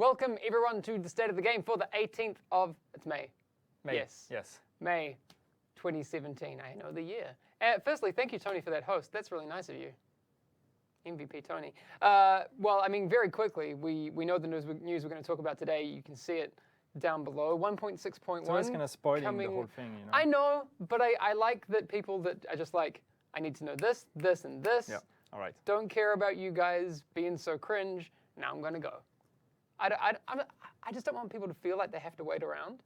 Welcome everyone to the State of the Game for the 18th of, it's May. Yes. May 2017, I know the year. Firstly, thank you, Tony, for that host. That's really nice of you. MVP Tony. Well, I mean, very quickly, we know the news we're going to talk about today. You can see it down below. 1.6.1. So it's going to spoil the whole thing, you know. I know, but I like that people that are just like, I need to know this, this, and this. Yeah, all right. Don't care about you guys being so cringe. Now I'm going to go. I just don't want people to feel like they have to wait around. Do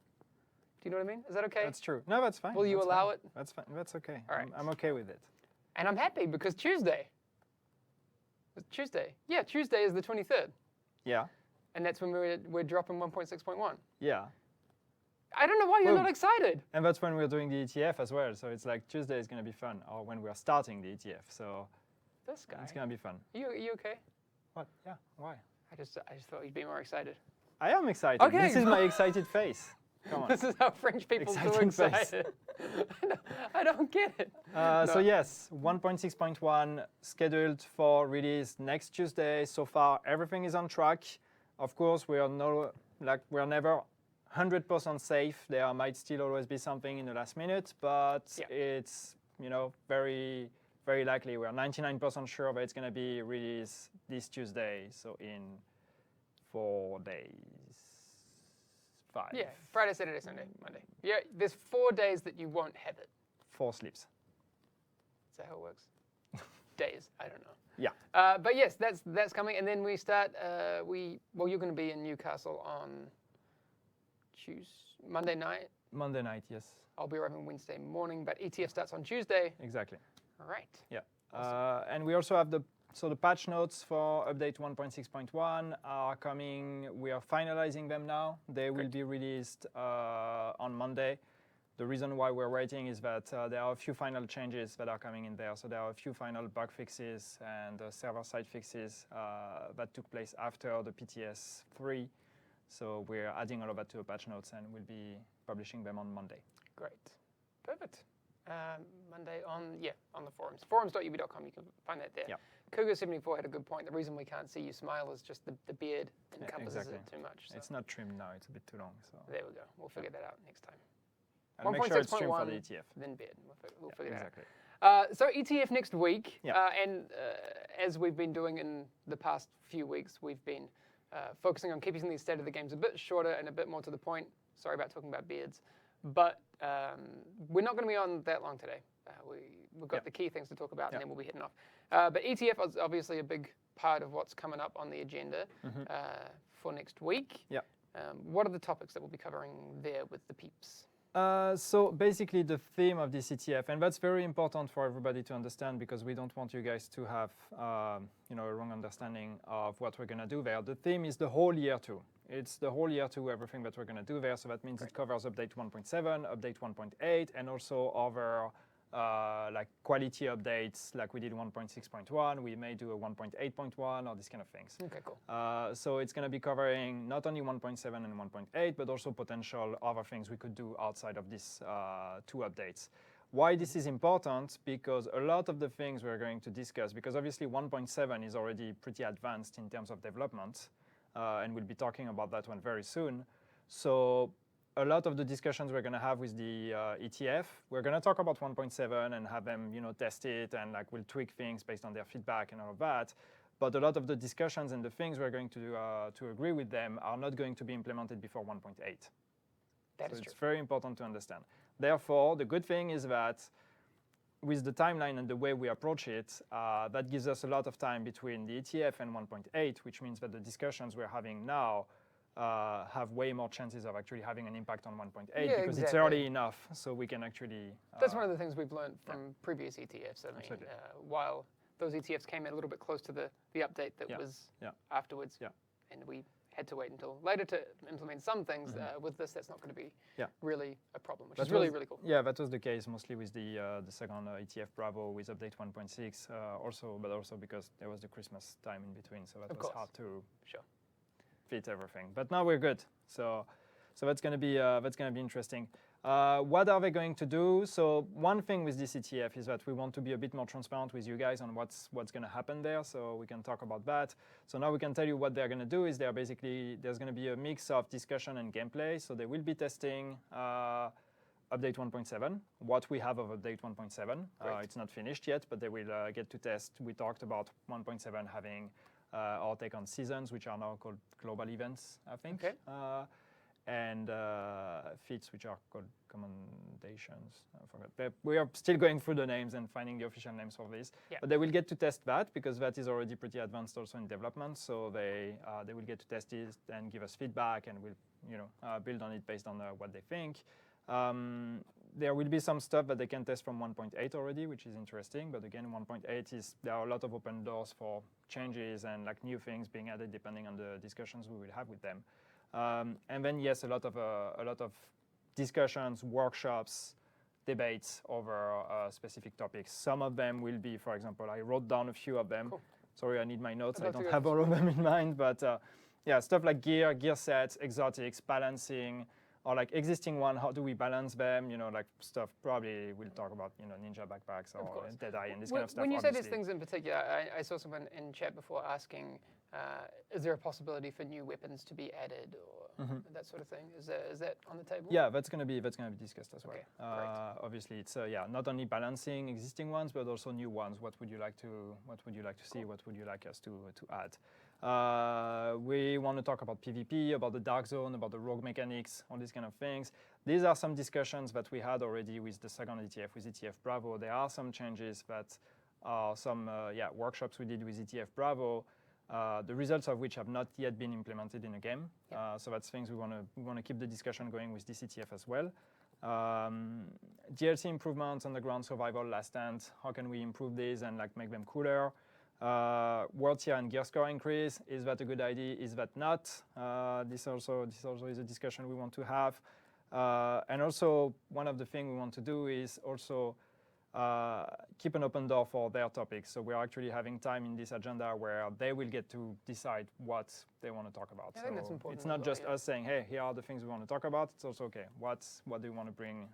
you know what I mean? Is that okay? That's true. No, that's fine. Will you allow it? That's fine. That's okay. All right. I'm okay with it. And I'm happy because Tuesday. Tuesday. Yeah, Tuesday is the 23rd. Yeah. And that's when we're dropping 1.6.1. Yeah. I don't know why you're not excited. And that's when we're doing the ETF as well. So it's like Tuesday is going to be fun, or when we're starting the ETF. So this guy. It's going to be fun. You okay? What? Yeah. Why? I just thought you'd be more excited. I am excited. Okay. This is my excited face. Come on. This is how French people do excited. I don't get it. No. So yes, 1.6.1 scheduled for release next Tuesday. So far, everything is on track. Of course, we're never 100% safe. There might still always be something in the last minute, but it's very, very likely. We're 99% sure that it's going to be released this Tuesday. So in 4 days. 5. Yeah, Friday, Saturday, Sunday, Monday. Yeah, there's 4 days that you won't have it. 4 sleeps. Is that how it works? Days, I don't know. Yeah. But yes, that's coming, and then we start. Well, you're going to be in Newcastle on Monday night. Monday night, yes. I'll be arriving Wednesday morning, but ETF starts on Tuesday. Exactly. All right. Yeah. Awesome. And we also have the patch notes for update 1.6.1 are coming. We are finalizing them now. They will be released on Monday. The reason why we're waiting is that there are a few final changes that are coming in there. So there are a few final bug fixes and server-side fixes that took place after the PTS 3. So we're adding all of that to the patch notes, and we'll be publishing them on Monday. Great. Perfect. Monday on the forums. Forums.ub.com, you can find that there. Yeah. Cougar74 had a good point. The reason we can't see you smile is just the beard encompasses it too much. So. It's not trimmed now, it's a bit too long. So there we go. We'll figure that out next time. And make sure it's trimmed for the ETF. Then beard. We'll figure that out. So ETF next week. Yeah. And as we've been doing in the past few weeks, we've been focusing on keeping these State of the Games a bit shorter and a bit more to the point. Sorry about talking about beards. But we're not going to be on that long today. We've got the key things to talk about, and then we'll be heading off. But ETF is obviously a big part of what's coming up on the agenda for next week. Yeah. What are the topics that we'll be covering there with the peeps? So basically the theme of this ETF, and that's very important for everybody to understand because we don't want you guys to have a wrong understanding of what we're going to do there. The theme is the whole year 2. It's the whole year 2, everything that we're going to do there. So that means it covers update 1.7, update 1.8, and also other like quality updates like we did 1.6.1. We may do a 1.8.1 or these kind of things. Okay, cool. So it's going to be covering not only 1.7 and 1.8, but also potential other things we could do outside of these 2 updates. Why this is important? Because a lot of the things we're going to discuss, because obviously 1.7 is already pretty advanced in terms of development, and we'll be talking about that one very soon. So a lot of the discussions we're going to have with the ETF, we're going to talk about 1.7 and have them, test it, and like we'll tweak things based on their feedback and all of that. But a lot of the discussions and the things we're going to agree with them are not going to be implemented before 1.8. That is true. It's very important to understand. Therefore, the good thing is that with the timeline and the way we approach it, that gives us a lot of time between the ETF and 1.8, which means that the discussions we're having now have way more chances of actually having an impact on 1.8 because it's early enough, so we can actually... That's one of the things we've learned from previous ETFs. I mean, while those ETFs came in a little bit close to the update that was afterwards, and we had to wait until later to implement some things. With this, that's not going to be really a problem, which is really, really cool. Yeah, that was the case mostly with the second ETF Bravo with update 1.6 but also because there was the Christmas time in between, so that was hard to fit everything. But now we're good, so that's going to be interesting. What are they going to do? So one thing with this ETF is that we want to be a bit more transparent with you guys on what's going to happen there, so we can talk about that. So now we can tell you what they're going to do is there's going to be a mix of discussion and gameplay. So they will be testing update 1.7, what we have of update 1.7. It's not finished yet, but they will get to test. We talked about 1.7 having our take on seasons, which are now called global events, I think. Okay. And feats, which are called commendations. I forgot. We are still going through the names and finding the official names for this. Yeah. But they will get to test that because that is already pretty advanced also in development. So they will get to test it and give us feedback, and we'll build on it based on what they think. There will be some stuff that they can test from 1.8 already, which is interesting. But again, 1.8 there are a lot of open doors for changes and like new things being added depending on the discussions we will have with them. And then yes, a lot of discussions, workshops, debates over specific topics. Some of them will be, for example, I wrote down a few of them. Cool. Sorry, I need my notes. I don't have all of them in mind, but yeah, stuff like gear sets, exotics, balancing, or like existing one. How do we balance them? Like stuff. Probably we'll talk about ninja backpacks or Deadeye and this kind of stuff. When you say these things in particular, I saw someone in chat before asking, is there a possibility for new weapons to be added or that sort of thing? Is that on the table? Yeah, that's gonna be discussed as well. Okay, obviously, it's not only balancing existing ones, but also new ones. What would you like to see? Cool. What would you like us to add? We want to talk about PvP, about the dark zone, about the rogue mechanics, all these kind of things. These are some discussions that we had already with the second ETF, with ETF Bravo. There are some changes that are some workshops we did with ETF Bravo. The results of which have not yet been implemented in a game. So that's things we want to keep the discussion going with this ETF as well. DLC improvements, underground survival, last stand. How can we improve these and like make them cooler? World tier and gear score increase. Is that a good idea? Is that not? This also is a discussion we want to have. And also one of the things we want to do is also keep an open door for their topics. So we're actually having time in this agenda where they will get to decide what they want to talk about. I think that's important. It's not just us saying, hey, here are the things we want to talk about. It's also, okay, what do you want to bring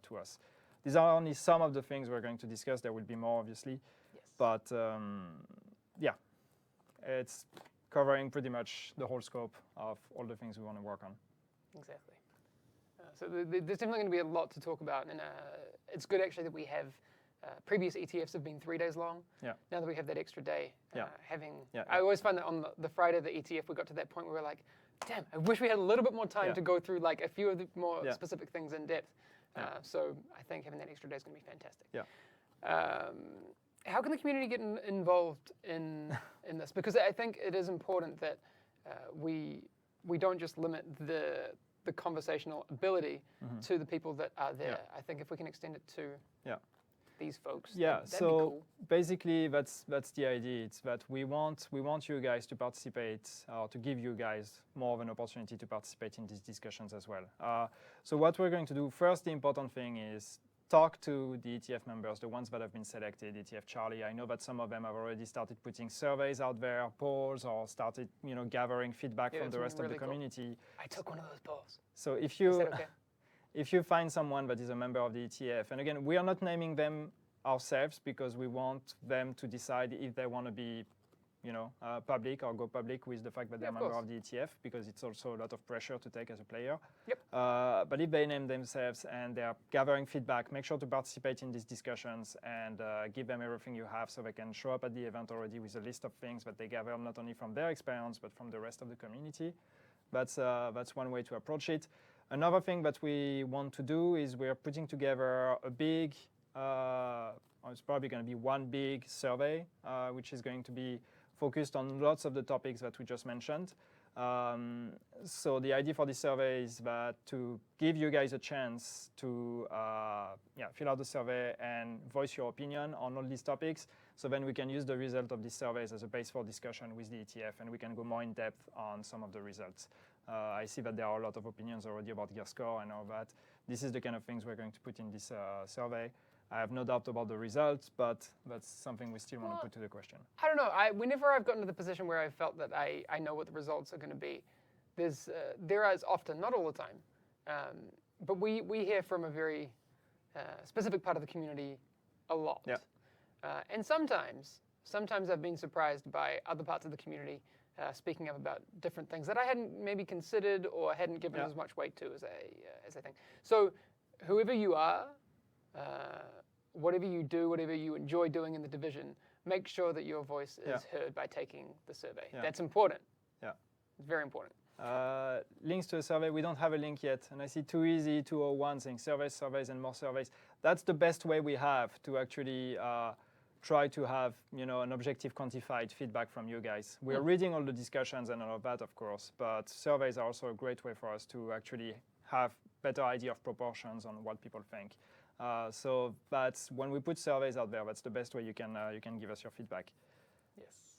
to us? These are only some of the things we're going to discuss. There will be more, obviously. Yes. But yeah, it's covering pretty much the whole scope of all the things we want to work on. Exactly. So there's definitely going to be a lot to talk about, and it's good actually that we have previous ETFs have been 3 days long. Yeah. Now that we have that extra day, Yeah. I always find that on the Friday of the ETF, we got to that point where we're like, damn, I wish we had a little bit more time to go through like a few of the more specific things in depth. So I think having that extra day is going to be fantastic. Yeah. How can the community get involved in this? Because I think it is important that we don't just limit the conversational ability to the people that are there. I think if we can extend it to these folks, that'd be cool. Basically that's the idea. It's that we want you guys to participate, or to give you guys more of an opportunity to participate in these discussions as well. So what we're going to do first, the important thing is talk to the ETF members, the ones that have been selected, ETF Charlie. I know that some of them have already started putting surveys out there, polls, or started gathering feedback from the rest of the community. I took one of those polls. So if Is that okay? if you find someone that is a member of the ETF, and again, we are not naming them ourselves because we want them to decide if they want to be public or go public with the fact that they're a member of the ETF, because it's also a lot of pressure to take as a player. Yep. But if they name themselves and they're gathering feedback, make sure to participate in these discussions and give them everything you have so they can show up at the event already with a list of things that they gather not only from their experience but from the rest of the community. That's one way to approach it. Another thing that we want to do is we're putting together a big, it's probably going to be one big survey, which is going to be focused on lots of the topics that we just mentioned. So the idea for this survey is that to give you guys a chance to fill out the survey and voice your opinion on all these topics. So then we can use the result of these surveys as a base for discussion with the ETF, and we can go more in depth on some of the results. I see that there are a lot of opinions already about gear score and all that. This is the kind of things we're going to put in this survey. I have no doubt about the results, but that's something we still want to put to the question. I don't know. Whenever I've gotten to the position where I felt that I know what the results are going to be, there is often, not all the time, but we hear from a very specific part of the community a lot. Yeah. And sometimes I've been surprised by other parts of the community speaking up about different things that I hadn't maybe considered or hadn't given as much weight to as I think. So whoever you are, whatever you do, whatever you enjoy doing in the division, make sure that your voice is heard by taking the survey. Yeah. That's important. Yeah. It's very important. Links to a survey, we don't have a link yet. And I see Too Easy 201 saying surveys, and more surveys. That's the best way we have to actually try to have an objective, quantified feedback from you guys. We're reading all the discussions and all of that, of course, but surveys are also a great way for us to actually have better idea of proportions on what people think. So that's when we put surveys out there, that's the best way you can give us your feedback. Yes.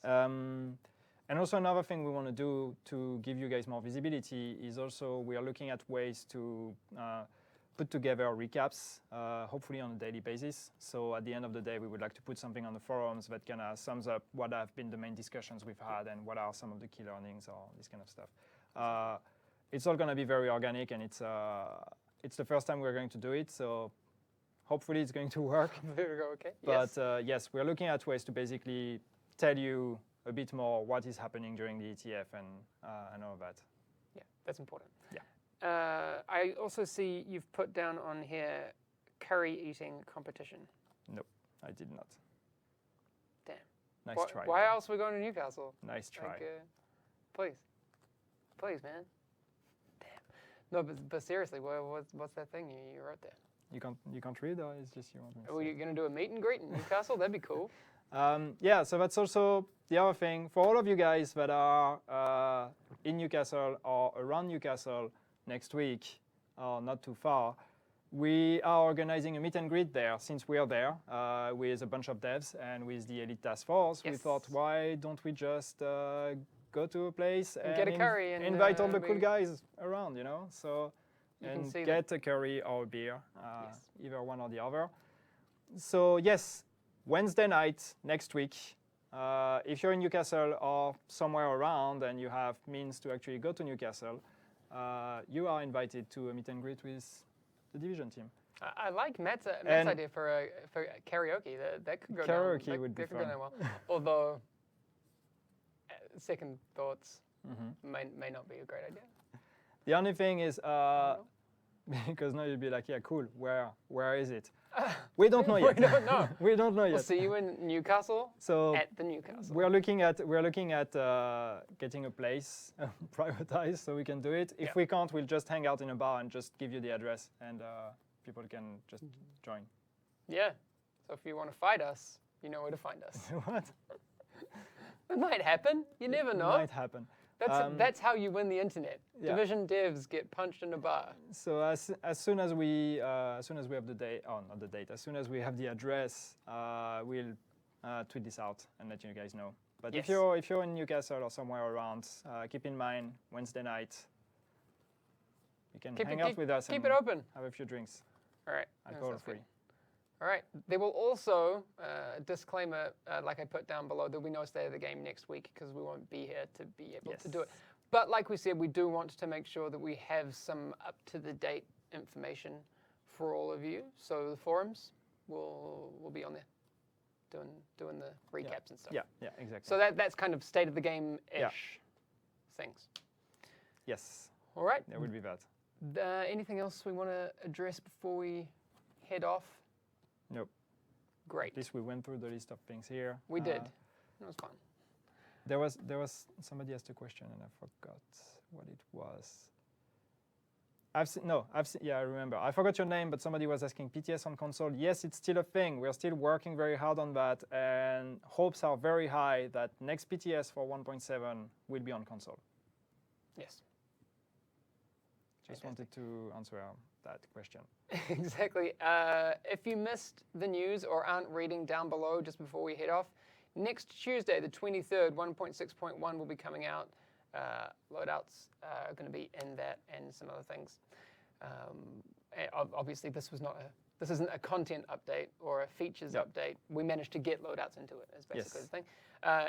And also another thing we want to do to give you guys more visibility is also we are looking at ways to put together recaps, hopefully on a daily basis. So at the end of the day, we would like to put something on the forums that kind of sums up what have been the main discussions we've had and what are some of the key learnings or this kind of stuff. It's all going to be very organic, and it's the first time we're going to do it, so hopefully it's going to work. Okay. But yes, we're looking at ways to basically tell you a bit more what is happening during the ETF and all of that. Yeah, that's important. Yeah. I also see you've put down on here curry eating competition. Nope, I did not. Damn. Nice try. Why else are we going to Newcastle? Nice try. Please, man. Damn. No, but seriously, what's that thing you wrote there? You can't read, or it's just you want me to Are say? you going to do a meet and greet in Newcastle? That'd be cool. Yeah, so that's also the other thing. For all of you guys that are in Newcastle or around Newcastle next week, or not too far, we are organizing a meet and greet there. Since we are there with a bunch of devs and with the Elite Task Force, we thought, why don't we just go to a place and get a curry and invite all the cool guys around, So and get them. a curry or a beer, either one or the other. So yes, Wednesday night next week, if you're in Newcastle or somewhere around and you have means to actually go to Newcastle, you are invited to a meet and greet with the division team. I like Matt's idea for karaoke. That could go karaoke down. Would be fun. Go down well. Although, second thoughts may not be a great idea. The only thing is, because now you'd be like, yeah, cool. Where is it? We don't know yet. We don't know. We don't know yet. We'll see you in Newcastle. So at the Newcastle. We're looking at getting a place privatized so we can do it. If we can't, we'll just hang out in a bar and just give you the address, and people can just join. Yeah. So if you want to fight us, you know where to find us. What? It might happen. You never know. It might happen. That's how you win the internet. Yeah. Division devs get punched in a bar. So as soon as we have the date, not the date, as soon as we have the address, we'll tweet this out and let you guys know. But if you're in Newcastle or somewhere around, keep in mind Wednesday night. You can hang out with us. Keep it open. Have a few drinks. All right. Alcohol free. All right. There will also, disclaimer, like I put down below, there'll be no State of the Game next week because we won't be here to be able to do it. But like we said, we do want to make sure that we have some up-to-the-date information for all of you. So the forums will be on there, doing the recaps and stuff. Yeah, exactly. So that's kind of State of the Game-ish things. Yes. All right. There will be that. Anything else we want to address before we head off? Nope. Great. At least we went through the list of things here. We did. It was fun. There was somebody asked a question and I forgot what it was. I remember. I forgot your name, but somebody was asking PTS on console. Yes, it's still a thing. We're still working very hard on that, and hopes are very high that next PTS for 1.7 will be on console. Yes. Just wanted to answer that question. Exactly. If you missed the news or aren't reading down below just before we head off, next Tuesday, the 23rd, 1.6.1 will be coming out. Loadouts are going to be in that and some other things. Obviously, this isn't a content update or a features update. We managed to get loadouts into it, is basically the thing.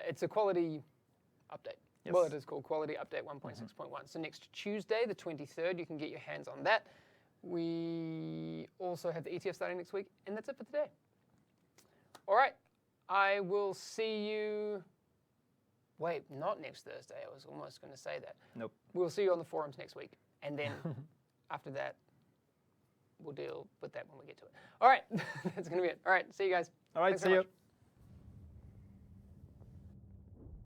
It's a quality update. Yes. Well, it is called Quality Update 1.6.1. So next Tuesday, the 23rd, you can get your hands on that. We also have the ETF starting next week, and that's it for today. All right, I will see you. Wait, not next Thursday. I was almost going to say that. Nope. We'll see you on the forums next week, and then after that, we'll deal with that when we get to it. All right, that's going to be it. All right, see you guys. All right, Thanks see so you. much.